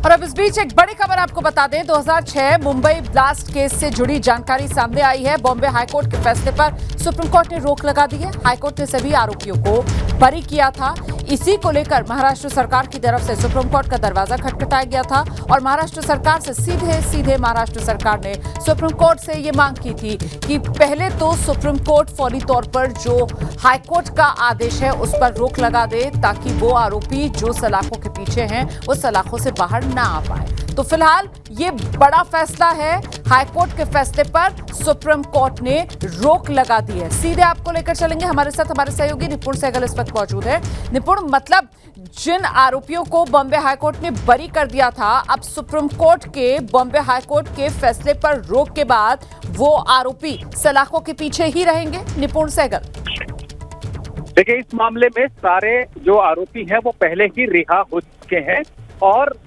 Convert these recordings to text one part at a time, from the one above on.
और अब इस बीच एक बड़ी खबर आपको बता दें, 2006 मुंबई ब्लास्ट केस से जुड़ी जानकारी सामने आई है। बॉम्बे हाईकोर्ट के फैसले पर सुप्रीम कोर्ट ने रोक लगा दी है। हाईकोर्ट ने सभी आरोपियों को बरी किया था। इसी को लेकर महाराष्ट्र सरकार की तरफ से सुप्रीम कोर्ट का दरवाजा खटखटाया गया था और महाराष्ट्र सरकार से सीधे महाराष्ट्र सरकार ने सुप्रीम कोर्ट से ये मांग की थी कि पहले तो सुप्रीम कोर्ट फौरी तौर पर जो हाईकोर्ट का आदेश है उस पर रोक लगा दे, ताकि वो आरोपी जो सलाखों के पीछे हैं वो सलाखों से बाहर ना आ पाए। तो फिलहाल ये बड़ा फैसला है। हाईकोर्ट के फैसले पर सुप्रीम कोर्ट ने रोक लगा दी है। सीधे आपको लेकर चलेंगे, हमारे साथ हमारे सहयोगी निपुण सहगल इस वक्त मौजूद है। निपुण, मतलब जिन आरोपियों को बॉम्बे हाईकोर्ट ने बरी कर दिया था, अब सुप्रीम कोर्ट के बॉम्बे हाईकोर्ट के फैसले पर रोक के बाद वो आरोपी सलाखों के पीछे ही रहेंगे। निपुण सहगल, देखिए, इस मामले में सारे जो आरोपी हैं वो पहले ही रिहा हो चुके हैं और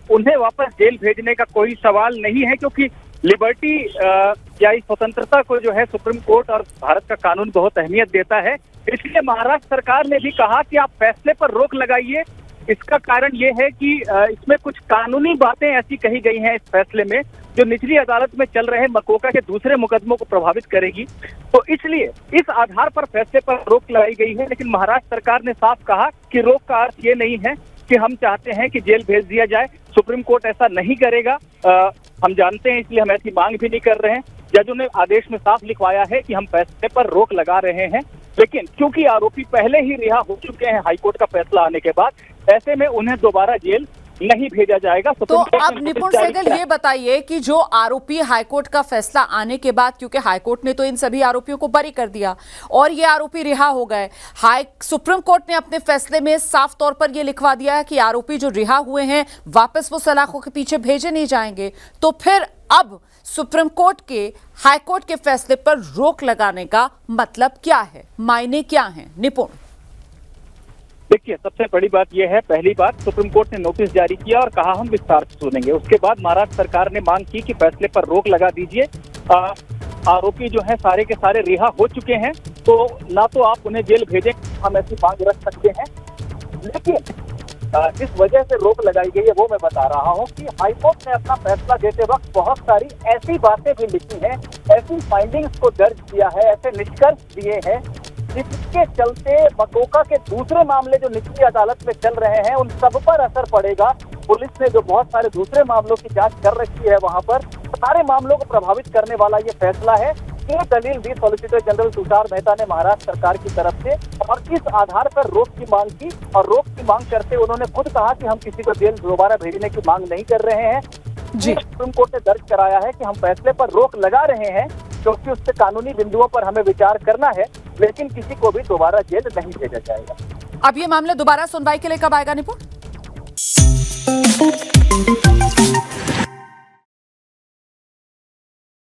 उन्हें वापस जेल भेजने का कोई सवाल नहीं है, क्योंकि लिबर्टी या इस स्वतंत्रता को जो है सुप्रीम कोर्ट और भारत का कानून बहुत अहमियत देता है। इसलिए महाराष्ट्र सरकार ने भी कहा कि आप फैसले पर रोक लगाइए। इसका कारण ये है कि इसमें कुछ कानूनी बातें ऐसी कही गई हैं इस फैसले में जो निचली अदालत में चल रहे मकोका के दूसरे मुकदमों को प्रभावित करेगी। तो इसलिए इस आधार पर फैसले पर रोक लगाई गई है। लेकिन महाराष्ट्र सरकार ने साफ कहा कि रोक का अर्थ ये नहीं है कि हम चाहते हैं कि जेल भेज दिया जाए। सुप्रीम कोर्ट ऐसा नहीं करेगा, हम जानते हैं, इसलिए हम ऐसी मांग भी नहीं कर रहे हैं। जजों ने आदेश में साफ लिखवाया है कि हम फैसले पर रोक लगा रहे हैं, लेकिन क्योंकि आरोपी पहले ही रिहा हो चुके हैं हाईकोर्ट का फैसला आने के बाद, ऐसे में उन्हें दोबारा जेल नहीं भेजा जाएगा। तो अब निपुण सहगल ये बताइए कि जो आरोपी हाईकोर्ट का फैसला आने के बाद, क्योंकि हाईकोर्ट ने तो इन सभी आरोपियों को बरी कर दिया और ये आरोपी रिहा हो गए, सुप्रीम कोर्ट ने अपने फैसले में साफ तौर पर ये लिखवा दिया है कि आरोपी जो रिहा हुए हैं वापस वो सलाखों के पीछे भेजे नहीं जाएंगे। तो फिर अब सुप्रीम कोर्ट के हाईकोर्ट के फैसले पर रोक लगाने का मतलब क्या है, मायने क्या है? निपुण, देखिए, सबसे बड़ी बात यह है, पहली बात, सुप्रीम कोर्ट ने नोटिस जारी किया और कहा हम विस्तार से सुनेंगे। उसके बाद महाराष्ट्र सरकार ने मांग की कि फैसले पर रोक लगा दीजिए। आरोपी जो है सारे के सारे रिहा हो चुके हैं, तो ना तो आप उन्हें जेल भेजें, हम ऐसी मांग रख सकते हैं। लेकिन जिस वजह से रोक लगाई गई है वो मैं बता रहा हूँ कि हाईकोर्ट ने अपना फैसला देते वक्त बहुत सारी ऐसी बातें भी लिखी हैं, ऐसी फाइंडिंग्स को दर्ज किया है, ऐसे निष्कर्ष दिए हैं जिसके चलते मकोका के दूसरे मामले जो निचली अदालत में चल रहे हैं उन सब पर असर पड़ेगा। पुलिस ने जो बहुत सारे दूसरे मामलों की जांच कर रखी है, वहां पर सारे मामलों को प्रभावित करने वाला ये फैसला है। ये दलील दी सॉलिसिटर जनरल तुषार मेहता ने महाराष्ट्र सरकार की तरफ से और इस आधार पर रोक की मांग की। और रोक की मांग करते उन्होंने खुद कहा कि हम किसी को जेल दोबारा भेजने की मांग नहीं कर रहे हैं। सुप्रीम कोर्ट ने दर्ज कराया है कि हम फैसले पर रोक लगा रहे हैं क्योंकि उससे कानूनी बिंदुओं पर हमें विचार करना है, लेकिन किसी को भी दोबारा जेल नहीं भेजा जाएगा। अब ये मामला दोबारा सुनवाई के लिए कब आएगा निपुण?